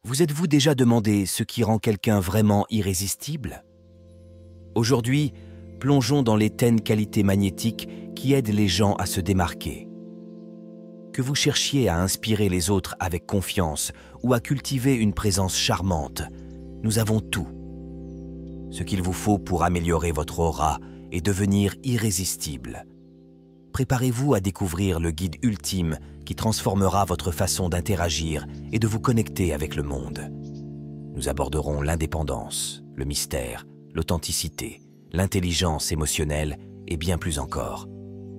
Vous êtes-vous déjà demandé ce qui rend quelqu'un vraiment irrésistible? Aujourd'hui, plongeons dans les tennes qualités magnétiques qui aident les gens à se démarquer. Que vous cherchiez à inspirer les autres avec confiance ou à cultiver une présence charmante, nous avons tout. Ce qu'il vous faut pour améliorer votre aura et devenir irrésistible. Préparez-vous à découvrir le guide ultime qui transformera votre façon d'interagir et de vous connecter avec le monde. Nous aborderons l'indépendance, le mystère, l'authenticité, l'intelligence émotionnelle et bien plus encore.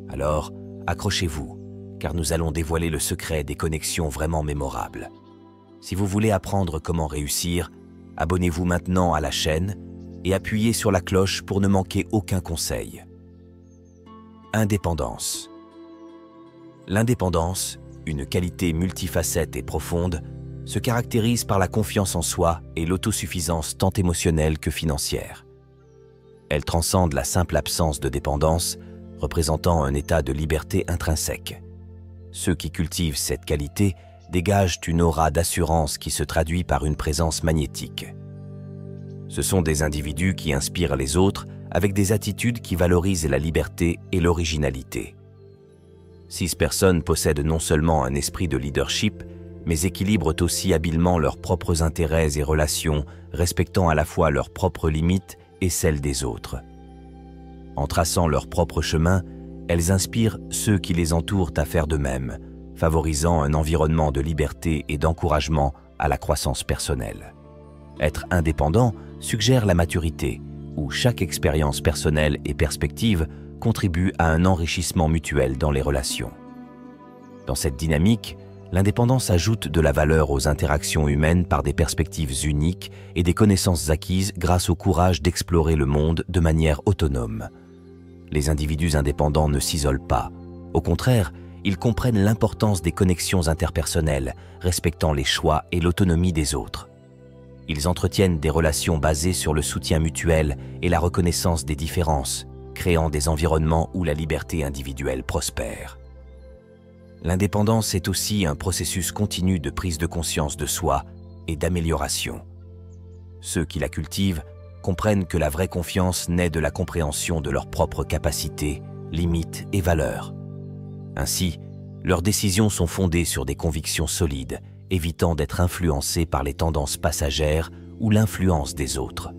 Alors, accrochez-vous, car nous allons dévoiler le secret des connexions vraiment mémorables. Si vous voulez apprendre comment réussir, abonnez-vous maintenant à la chaîne et appuyez sur la cloche pour ne manquer aucun conseil. Indépendance. L'indépendance, une qualité multifacette et profonde, se caractérise par la confiance en soi et l'autosuffisance tant émotionnelle que financière. Elle transcende la simple absence de dépendance, représentant un état de liberté intrinsèque. Ceux qui cultivent cette qualité dégagent une aura d'assurance qui se traduit par une présence magnétique. Ce sont des individus qui inspirent les autres avec des attitudes qui valorisent la liberté et l'originalité. 6 personnes possèdent non seulement un esprit de leadership, mais équilibrent aussi habilement leurs propres intérêts et relations, respectant à la fois leurs propres limites et celles des autres. En traçant leur propre chemin, elles inspirent ceux qui les entourent à faire de même, favorisant un environnement de liberté et d'encouragement à la croissance personnelle. Être indépendant suggère la maturité, où chaque expérience personnelle et perspective contribue à un enrichissement mutuel dans les relations. Dans cette dynamique, l'indépendance ajoute de la valeur aux interactions humaines par des perspectives uniques et des connaissances acquises grâce au courage d'explorer le monde de manière autonome. Les individus indépendants ne s'isolent pas. Au contraire, ils comprennent l'importance des connexions interpersonnelles, respectant les choix et l'autonomie des autres. Ils entretiennent des relations basées sur le soutien mutuel et la reconnaissance des différences, créant des environnements où la liberté individuelle prospère. L'indépendance est aussi un processus continu de prise de conscience de soi et d'amélioration. Ceux qui la cultivent comprennent que la vraie confiance naît de la compréhension de leurs propres capacités, limites et valeurs. Ainsi, leurs décisions sont fondées sur des convictions solides, évitant d'être influencés par les tendances passagères ou l'influence des autres.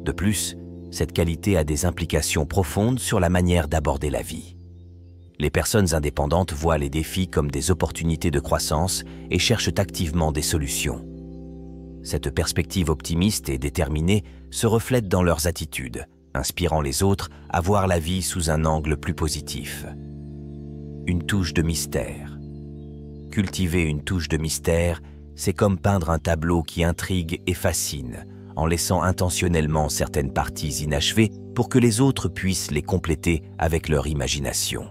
De plus, cette qualité a des implications profondes sur la manière d'aborder la vie. Les personnes indépendantes voient les défis comme des opportunités de croissance et cherchent activement des solutions. Cette perspective optimiste et déterminée se reflète dans leurs attitudes, inspirant les autres à voir la vie sous un angle plus positif. Une touche de mystère. Cultiver une touche de mystère, c'est comme peindre un tableau qui intrigue et fascine, en laissant intentionnellement certaines parties inachevées pour que les autres puissent les compléter avec leur imagination.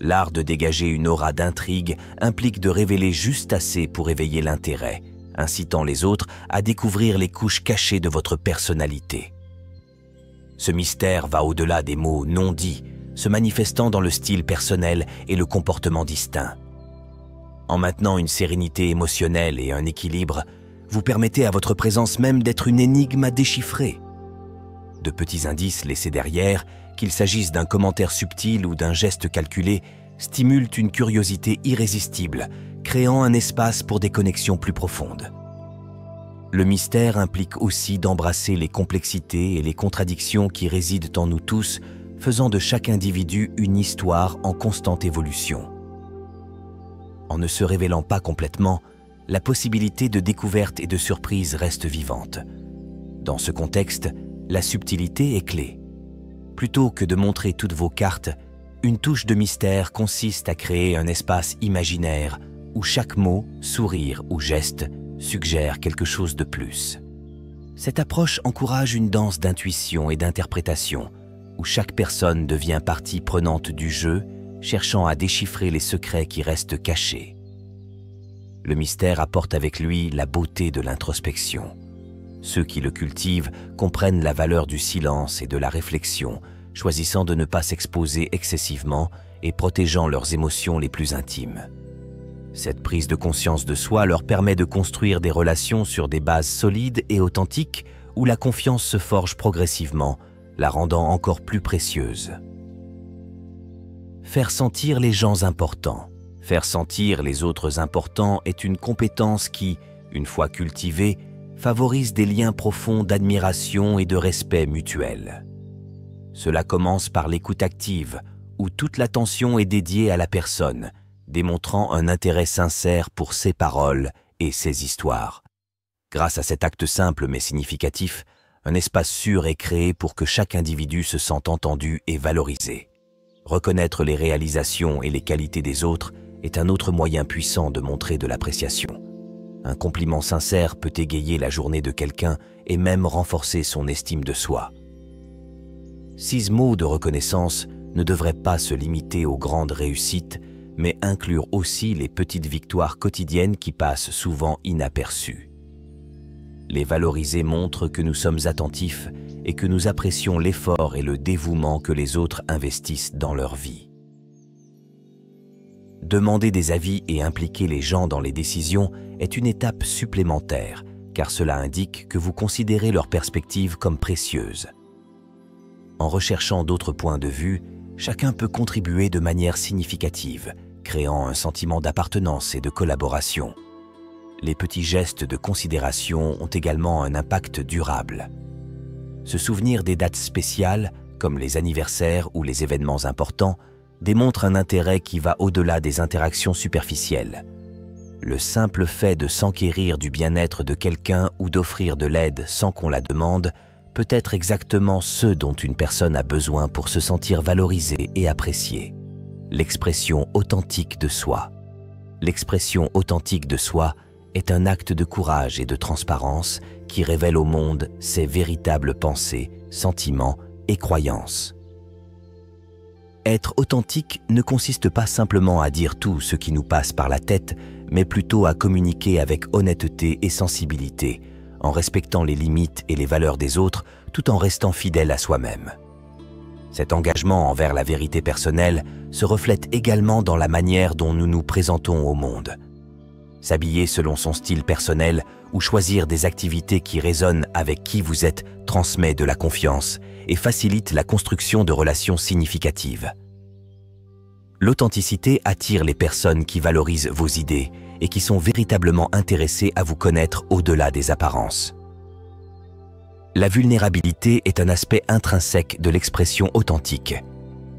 L'art de dégager une aura d'intrigue implique de révéler juste assez pour éveiller l'intérêt, incitant les autres à découvrir les couches cachées de votre personnalité. Ce mystère va au-delà des mots non dits, se manifestant dans le style personnel et le comportement distinct. En maintenant une sérénité émotionnelle et un équilibre, vous permettez à votre présence même d'être une énigme à déchiffrer. De petits indices laissés derrière, qu'il s'agisse d'un commentaire subtil ou d'un geste calculé, stimulent une curiosité irrésistible, créant un espace pour des connexions plus profondes. Le mystère implique aussi d'embrasser les complexités et les contradictions qui résident en nous tous, faisant de chaque individu une histoire en constante évolution. En ne se révélant pas complètement, la possibilité de découverte et de surprise reste vivante. Dans ce contexte, la subtilité est clé. Plutôt que de montrer toutes vos cartes, une touche de mystère consiste à créer un espace imaginaire où chaque mot, sourire ou geste suggère quelque chose de plus. Cette approche encourage une danse d'intuition et d'interprétation, où chaque personne devient partie prenante du jeu, cherchant à déchiffrer les secrets qui restent cachés. Le mystère apporte avec lui la beauté de l'introspection. Ceux qui le cultivent comprennent la valeur du silence et de la réflexion, choisissant de ne pas s'exposer excessivement et protégeant leurs émotions les plus intimes. Cette prise de conscience de soi leur permet de construire des relations sur des bases solides et authentiques où la confiance se forge progressivement, la rendant encore plus précieuse. Faire sentir les gens importants. Faire sentir les autres importants est une compétence qui, une fois cultivée, favorise des liens profonds d'admiration et de respect mutuel. Cela commence par l'écoute active, où toute l'attention est dédiée à la personne, démontrant un intérêt sincère pour ses paroles et ses histoires. Grâce à cet acte simple mais significatif, un espace sûr est créé pour que chaque individu se sente entendu et valorisé. Reconnaître les réalisations et les qualités des autres est un autre moyen puissant de montrer de l'appréciation. Un compliment sincère peut égayer la journée de quelqu'un et même renforcer son estime de soi. 6 mots de reconnaissance ne devraient pas se limiter aux grandes réussites, mais inclure aussi les petites victoires quotidiennes qui passent souvent inaperçues. Les valoriser montre que nous sommes attentifs et que nous apprécions l'effort et le dévouement que les autres investissent dans leur vie. Demander des avis et impliquer les gens dans les décisions est une étape supplémentaire, car cela indique que vous considérez leurs perspectives comme précieuses. En recherchant d'autres points de vue, chacun peut contribuer de manière significative, créant un sentiment d'appartenance et de collaboration. Les petits gestes de considération ont également un impact durable. Se souvenir des dates spéciales, comme les anniversaires ou les événements importants, démontre un intérêt qui va au-delà des interactions superficielles. Le simple fait de s'enquérir du bien-être de quelqu'un ou d'offrir de l'aide sans qu'on la demande peut être exactement ce dont une personne a besoin pour se sentir valorisée et appréciée. L'expression authentique de soi. L'expression authentique de soi est un acte de courage et de transparence qui révèle au monde ses véritables pensées, sentiments et croyances. Être authentique ne consiste pas simplement à dire tout ce qui nous passe par la tête, mais plutôt à communiquer avec honnêteté et sensibilité, en respectant les limites et les valeurs des autres, tout en restant fidèle à soi-même. Cet engagement envers la vérité personnelle se reflète également dans la manière dont nous nous présentons au monde. S'habiller selon son style personnel ou choisir des activités qui résonnent avec qui vous êtes transmet de la confiance et facilite la construction de relations significatives. L'authenticité attire les personnes qui valorisent vos idées et qui sont véritablement intéressées à vous connaître au-delà des apparences. La vulnérabilité est un aspect intrinsèque de l'expression authentique.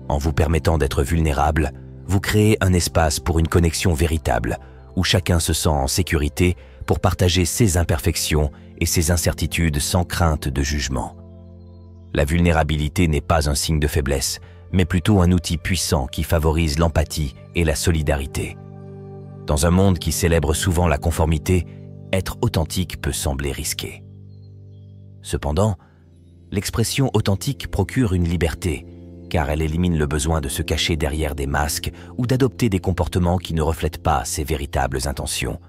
En vous permettant d'être vulnérable, vous créez un espace pour une connexion véritable, où chacun se sent en sécurité pour partager ses imperfections et ses incertitudes sans crainte de jugement. La vulnérabilité n'est pas un signe de faiblesse, mais plutôt un outil puissant qui favorise l'empathie et la solidarité. Dans un monde qui célèbre souvent la conformité, être authentique peut sembler risqué. Cependant, l'expression authentique procure une liberté, car elle élimine le besoin de se cacher derrière des masques ou d'adopter des comportements qui ne reflètent pas ses véritables intentions.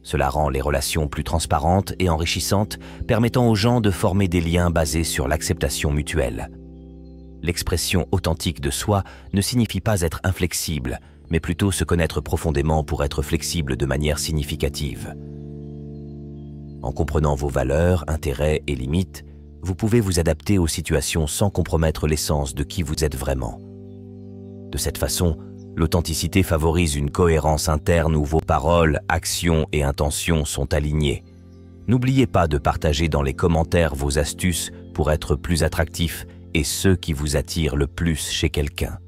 Cela rend les relations plus transparentes et enrichissantes, permettant aux gens de former des liens basés sur l'acceptation mutuelle. L'expression authentique de soi ne signifie pas être inflexible, mais plutôt se connaître profondément pour être flexible de manière significative. En comprenant vos valeurs, intérêts et limites, vous pouvez vous adapter aux situations sans compromettre l'essence de qui vous êtes vraiment. De cette façon, l'authenticité favorise une cohérence interne où vos paroles, actions et intentions sont alignées. N'oubliez pas de partager dans les commentaires vos astuces pour être plus attractif et ceux qui vous attirent le plus chez quelqu'un.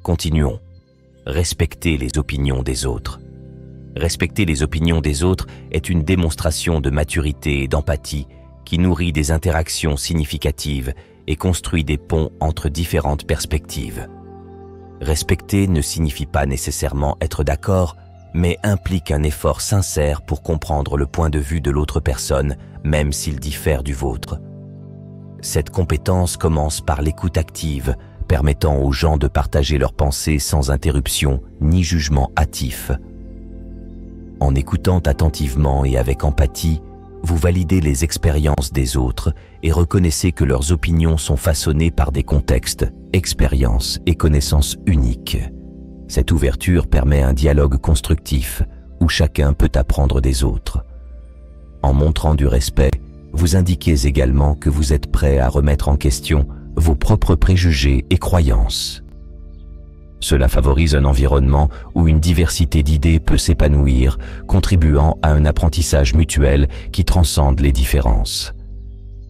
Continuons. Respectez les opinions des autres. Respecter les opinions des autres est une démonstration de maturité et d'empathie qui nourrit des interactions significatives et construit des ponts entre différentes perspectives. Respecter ne signifie pas nécessairement être d'accord, mais implique un effort sincère pour comprendre le point de vue de l'autre personne, même s'il diffère du vôtre. Cette compétence commence par l'écoute active, permettant aux gens de partager leurs pensées sans interruption ni jugement hâtif. En écoutant attentivement et avec empathie, vous validez les expériences des autres et reconnaissez que leurs opinions sont façonnées par des contextes, expériences et connaissances uniques. Cette ouverture permet un dialogue constructif où chacun peut apprendre des autres. En montrant du respect, vous indiquez également que vous êtes prêt à remettre en question vos propres préjugés et croyances. Cela favorise un environnement où une diversité d'idées peut s'épanouir, contribuant à un apprentissage mutuel qui transcende les différences.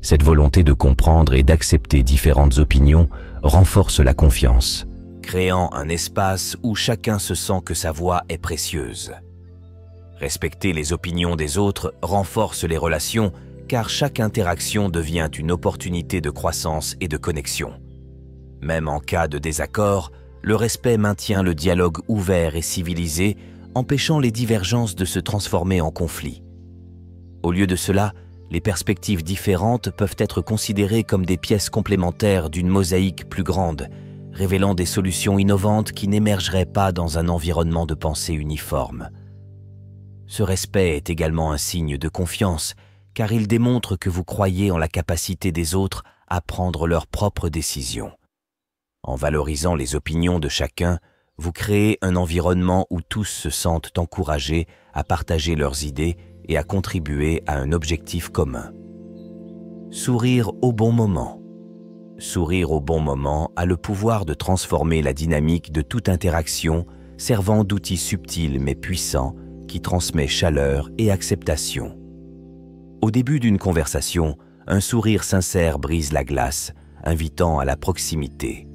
Cette volonté de comprendre et d'accepter différentes opinions renforce la confiance, créant un espace où chacun se sent que sa voix est précieuse. Respecter les opinions des autres renforce les relations, car chaque interaction devient une opportunité de croissance et de connexion. Même en cas de désaccord, le respect maintient le dialogue ouvert et civilisé, empêchant les divergences de se transformer en conflits. Au lieu de cela, les perspectives différentes peuvent être considérées comme des pièces complémentaires d'une mosaïque plus grande, révélant des solutions innovantes qui n'émergeraient pas dans un environnement de pensée uniforme. Ce respect est également un signe de confiance, car il démontre que vous croyez en la capacité des autres à prendre leurs propres décisions. En valorisant les opinions de chacun, vous créez un environnement où tous se sentent encouragés à partager leurs idées et à contribuer à un objectif commun. Sourire au bon moment. Sourire au bon moment a le pouvoir de transformer la dynamique de toute interaction, servant d'outil subtil mais puissant qui transmet chaleur et acceptation. Au début d'une conversation, un sourire sincère brise la glace, invitant à la proximité.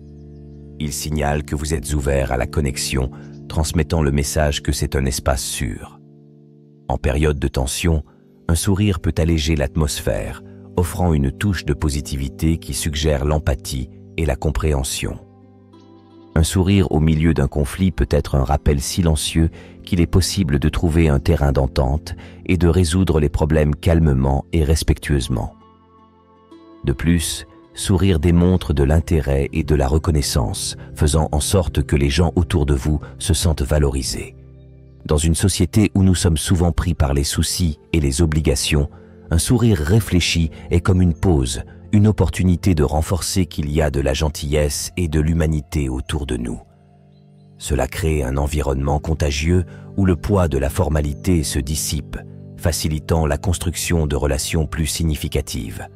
Il signale que vous êtes ouvert à la connexion, transmettant le message que c'est un espace sûr. En période de tension, un sourire peut alléger l'atmosphère, offrant une touche de positivité qui suggère l'empathie et la compréhension. Un sourire au milieu d'un conflit peut être un rappel silencieux qu'il est possible de trouver un terrain d'entente et de résoudre les problèmes calmement et respectueusement. De plus, sourire démontre de l'intérêt et de la reconnaissance, faisant en sorte que les gens autour de vous se sentent valorisés. Dans une société où nous sommes souvent pris par les soucis et les obligations, un sourire réfléchi est comme une pause, une opportunité de renforcer qu'il y a de la gentillesse et de l'humanité autour de nous. Cela crée un environnement contagieux où le poids de la formalité se dissipe, facilitant la construction de relations plus significatives.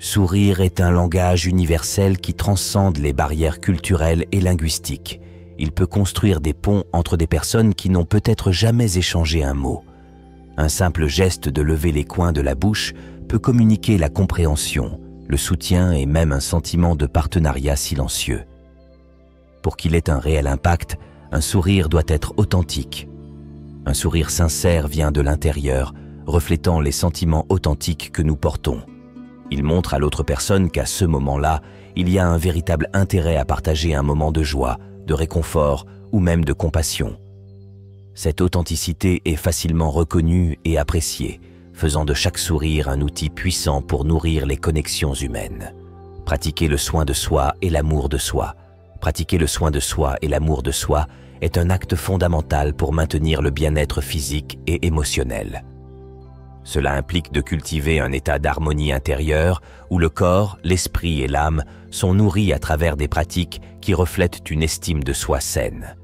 Sourire est un langage universel qui transcende les barrières culturelles et linguistiques. Il peut construire des ponts entre des personnes qui n'ont peut-être jamais échangé un mot. Un simple geste de lever les coins de la bouche peut communiquer la compréhension, le soutien et même un sentiment de partenariat silencieux. Pour qu'il ait un réel impact, un sourire doit être authentique. Un sourire sincère vient de l'intérieur, reflétant les sentiments authentiques que nous portons. Il montre à l'autre personne qu'à ce moment-là, il y a un véritable intérêt à partager un moment de joie, de réconfort ou même de compassion. Cette authenticité est facilement reconnue et appréciée, faisant de chaque sourire un outil puissant pour nourrir les connexions humaines. Pratiquer le soin de soi et l'amour de soi. Pratiquer le soin de soi et l'amour de soi est un acte fondamental pour maintenir le bien-être physique et émotionnel. Cela implique de cultiver un état d'harmonie intérieure où le corps, l'esprit et l'âme sont nourris à travers des pratiques qui reflètent une estime de soi saine.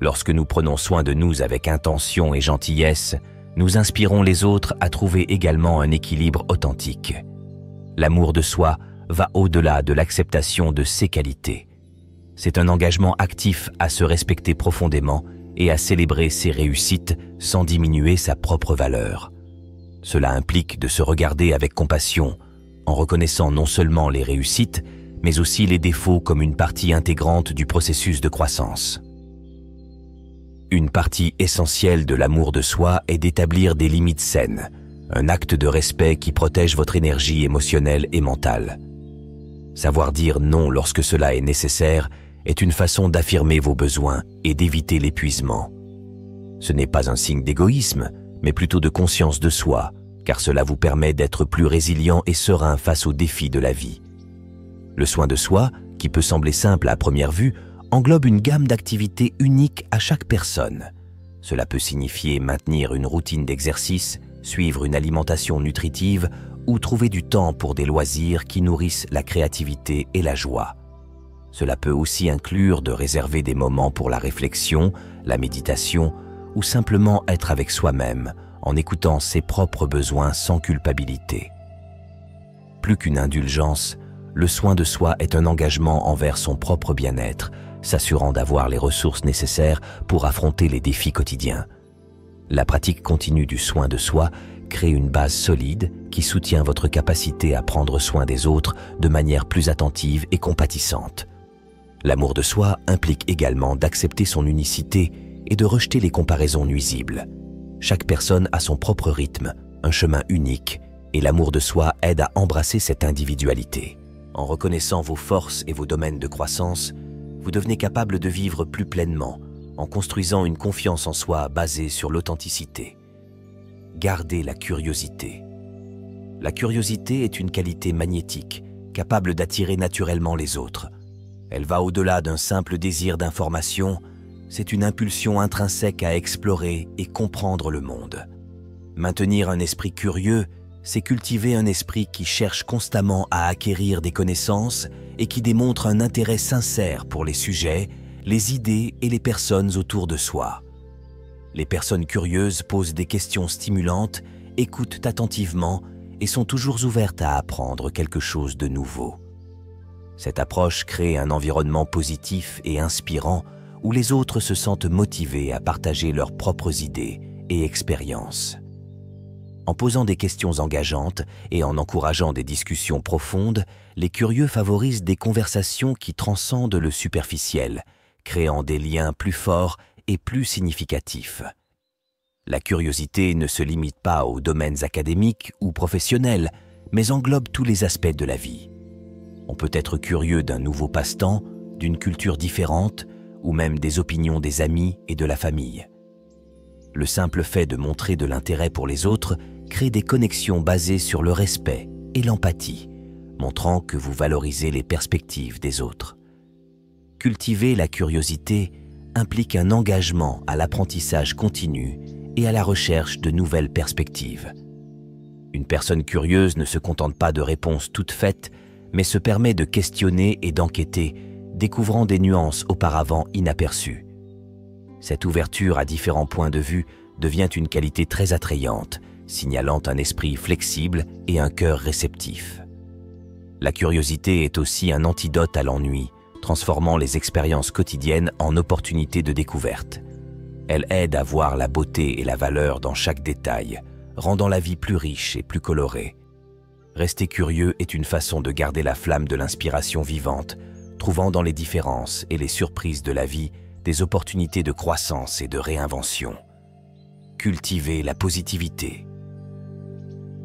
Lorsque nous prenons soin de nous avec intention et gentillesse, nous inspirons les autres à trouver également un équilibre authentique. L'amour de soi va au-delà de l'acceptation de ses qualités. C'est un engagement actif à se respecter profondément et à célébrer ses réussites sans diminuer sa propre valeur. Cela implique de se regarder avec compassion, en reconnaissant non seulement les réussites, mais aussi les défauts comme une partie intégrante du processus de croissance. Une partie essentielle de l'amour de soi est d'établir des limites saines, un acte de respect qui protège votre énergie émotionnelle et mentale. Savoir dire non lorsque cela est nécessaire est une façon d'affirmer vos besoins et d'éviter l'épuisement. Ce n'est pas un signe d'égoïsme, mais plutôt de conscience de soi, car cela vous permet d'être plus résilient et serein face aux défis de la vie. Le soin de soi, qui peut sembler simple à première vue, englobe une gamme d'activités uniques à chaque personne. Cela peut signifier maintenir une routine d'exercice, suivre une alimentation nutritive ou trouver du temps pour des loisirs qui nourrissent la créativité et la joie. Cela peut aussi inclure de réserver des moments pour la réflexion, la méditation ou simplement être avec soi-même en écoutant ses propres besoins sans culpabilité. Plus qu'une indulgence, le soin de soi est un engagement envers son propre bien-être, s'assurant d'avoir les ressources nécessaires pour affronter les défis quotidiens. La pratique continue du soin de soi crée une base solide qui soutient votre capacité à prendre soin des autres de manière plus attentive et compatissante. L'amour de soi implique également d'accepter son unicité et de rejeter les comparaisons nuisibles. Chaque personne a son propre rythme, un chemin unique, et l'amour de soi aide à embrasser cette individualité. En reconnaissant vos forces et vos domaines de croissance, vous devenez capable de vivre plus pleinement, en construisant une confiance en soi basée sur l'authenticité. Gardez la curiosité. La curiosité est une qualité magnétique, capable d'attirer naturellement les autres. Elle va au-delà d'un simple désir d'information, c'est une impulsion intrinsèque à explorer et comprendre le monde. Maintenir un esprit curieux, c'est cultiver un esprit qui cherche constamment à acquérir des connaissances et qui démontre un intérêt sincère pour les sujets, les idées et les personnes autour de soi. Les personnes curieuses posent des questions stimulantes, écoutent attentivement et sont toujours ouvertes à apprendre quelque chose de nouveau. Cette approche crée un environnement positif et inspirant où les autres se sentent motivés à partager leurs propres idées et expériences. En posant des questions engageantes et en encourageant des discussions profondes, les curieux favorisent des conversations qui transcendent le superficiel, créant des liens plus forts et plus significatifs. La curiosité ne se limite pas aux domaines académiques ou professionnels, mais englobe tous les aspects de la vie. On peut être curieux d'un nouveau passe-temps, d'une culture différente, ou même des opinions des amis et de la famille. Le simple fait de montrer de l'intérêt pour les autres crée des connexions basées sur le respect et l'empathie, montrant que vous valorisez les perspectives des autres. Cultiver la curiosité implique un engagement à l'apprentissage continu et à la recherche de nouvelles perspectives. Une personne curieuse ne se contente pas de réponses toutes faites, mais se permet de questionner et d'enquêter, découvrant des nuances auparavant inaperçues. Cette ouverture à différents points de vue devient une qualité très attrayante, signalant un esprit flexible et un cœur réceptif. La curiosité est aussi un antidote à l'ennui, transformant les expériences quotidiennes en opportunités de découverte. Elle aide à voir la beauté et la valeur dans chaque détail, rendant la vie plus riche et plus colorée. Rester curieux est une façon de garder la flamme de l'inspiration vivante, trouvant dans les différences et les surprises de la vie des opportunités de croissance et de réinvention. Cultiver la positivité.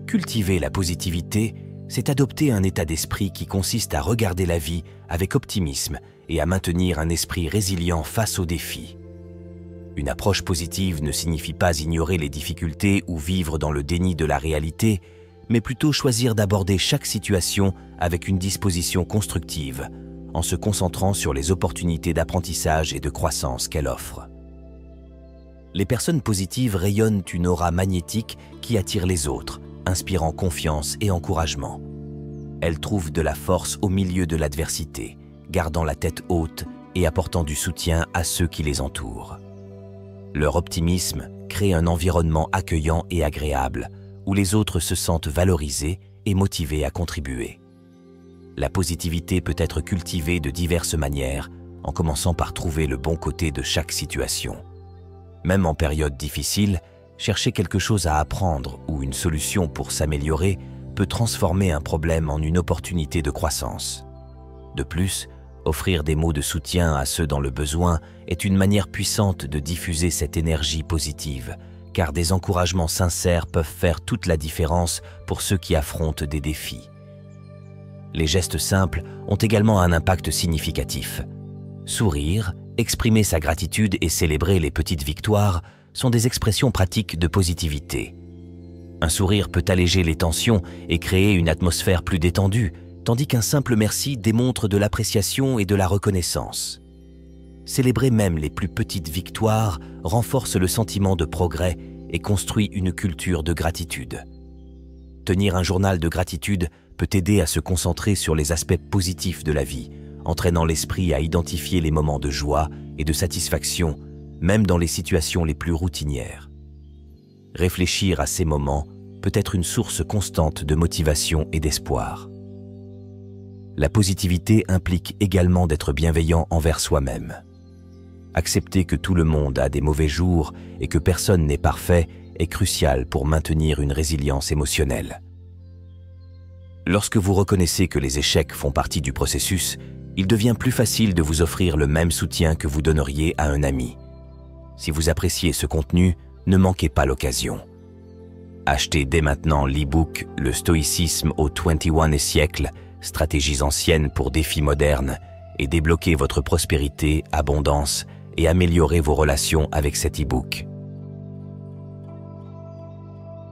Cultiver la positivité, c'est adopter un état d'esprit qui consiste à regarder la vie avec optimisme et à maintenir un esprit résilient face aux défis. Une approche positive ne signifie pas ignorer les difficultés ou vivre dans le déni de la réalité, mais plutôt choisir d'aborder chaque situation avec une disposition constructive, en se concentrant sur les opportunités d'apprentissage et de croissance qu'elle offre. Les personnes positives rayonnent une aura magnétique qui attire les autres, inspirant confiance et encouragement. Elles trouvent de la force au milieu de l'adversité, gardant la tête haute et apportant du soutien à ceux qui les entourent. Leur optimisme crée un environnement accueillant et agréable, où les autres se sentent valorisés et motivés à contribuer. La positivité peut être cultivée de diverses manières, en commençant par trouver le bon côté de chaque situation. Même en période difficile, chercher quelque chose à apprendre ou une solution pour s'améliorer peut transformer un problème en une opportunité de croissance. De plus, offrir des mots de soutien à ceux dans le besoin est une manière puissante de diffuser cette énergie positive, car des encouragements sincères peuvent faire toute la différence pour ceux qui affrontent des défis. Les gestes simples ont également un impact significatif. Sourire, exprimer sa gratitude et célébrer les petites victoires sont des expressions pratiques de positivité. Un sourire peut alléger les tensions et créer une atmosphère plus détendue, tandis qu'un simple merci démontre de l'appréciation et de la reconnaissance. Célébrer même les plus petites victoires renforce le sentiment de progrès et construit une culture de gratitude. Tenir un journal de gratitude peut aider à se concentrer sur les aspects positifs de la vie, entraînant l'esprit à identifier les moments de joie et de satisfaction, même dans les situations les plus routinières. Réfléchir à ces moments peut être une source constante de motivation et d'espoir. La positivité implique également d'être bienveillant envers soi-même. Accepter que tout le monde a des mauvais jours et que personne n'est parfait est crucial pour maintenir une résilience émotionnelle. Lorsque vous reconnaissez que les échecs font partie du processus, il devient plus facile de vous offrir le même soutien que vous donneriez à un ami. Si vous appréciez ce contenu, ne manquez pas l'occasion. Achetez dès maintenant l'e-book « Le stoïcisme au 21e siècle, stratégies anciennes pour défis modernes » et débloquez votre prospérité, abondance et améliorez vos relations avec cet e-book.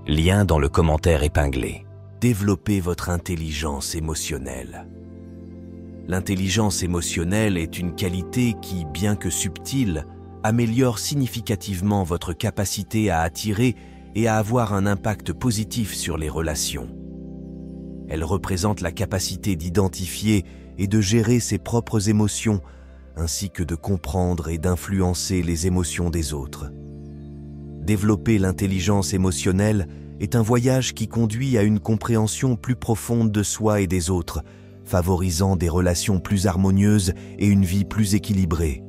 Lien dans le commentaire épinglé. Développez votre intelligence émotionnelle. L'intelligence émotionnelle est une qualité qui, bien que subtile, améliore significativement votre capacité à attirer et à avoir un impact positif sur les relations. Elle représente la capacité d'identifier et de gérer ses propres émotions, ainsi que de comprendre et d'influencer les émotions des autres. Développer l'intelligence émotionnelle est un voyage qui conduit à une compréhension plus profonde de soi et des autres, favorisant des relations plus harmonieuses et une vie plus équilibrée.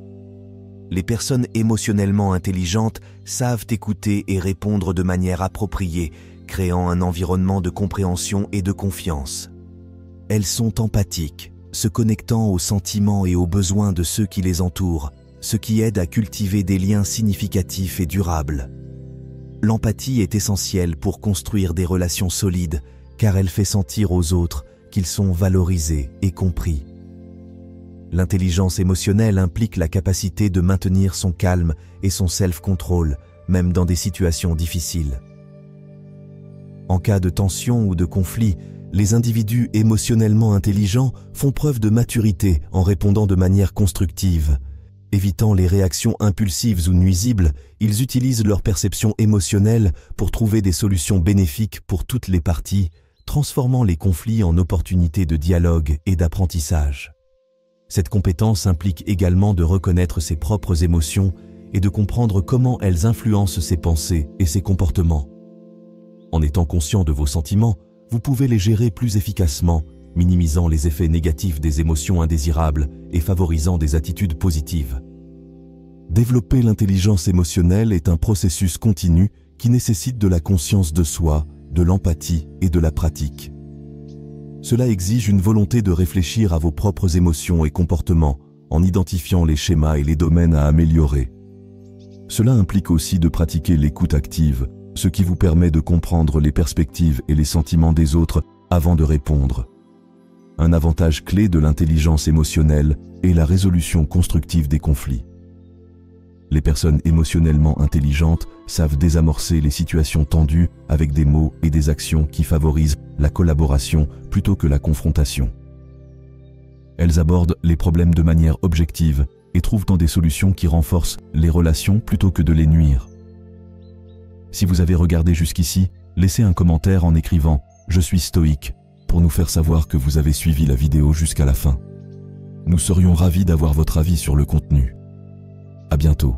Les personnes émotionnellement intelligentes savent écouter et répondre de manière appropriée, créant un environnement de compréhension et de confiance. Elles sont empathiques, se connectant aux sentiments et aux besoins de ceux qui les entourent, ce qui aide à cultiver des liens significatifs et durables. L'empathie est essentielle pour construire des relations solides, car elle fait sentir aux autres qu'ils sont valorisés et compris. L'intelligence émotionnelle implique la capacité de maintenir son calme et son self-control, même dans des situations difficiles. En cas de tension ou de conflit, les individus émotionnellement intelligents font preuve de maturité en répondant de manière constructive. Évitant les réactions impulsives ou nuisibles, ils utilisent leur perception émotionnelle pour trouver des solutions bénéfiques pour toutes les parties, transformant les conflits en opportunités de dialogue et d'apprentissage. Cette compétence implique également de reconnaître ses propres émotions et de comprendre comment elles influencent ses pensées et ses comportements. En étant conscient de vos sentiments, vous pouvez les gérer plus efficacement, minimisant les effets négatifs des émotions indésirables et favorisant des attitudes positives. Développer l'intelligence émotionnelle est un processus continu qui nécessite de la conscience de soi, de l'empathie et de la pratique. Cela exige une volonté de réfléchir à vos propres émotions et comportements en identifiant les schémas et les domaines à améliorer. Cela implique aussi de pratiquer l'écoute active, ce qui vous permet de comprendre les perspectives et les sentiments des autres avant de répondre. Un avantage clé de l'intelligence émotionnelle est la résolution constructive des conflits. Les personnes émotionnellement intelligentes savent désamorcer les situations tendues avec des mots et des actions qui favorisent la collaboration plutôt que la confrontation. Elles abordent les problèmes de manière objective et trouvent des solutions qui renforcent les relations plutôt que de les nuire. Si vous avez regardé jusqu'ici, laissez un commentaire en écrivant « Je suis stoïque » pour nous faire savoir que vous avez suivi la vidéo jusqu'à la fin. Nous serions ravis d'avoir votre avis sur le contenu. À bientôt.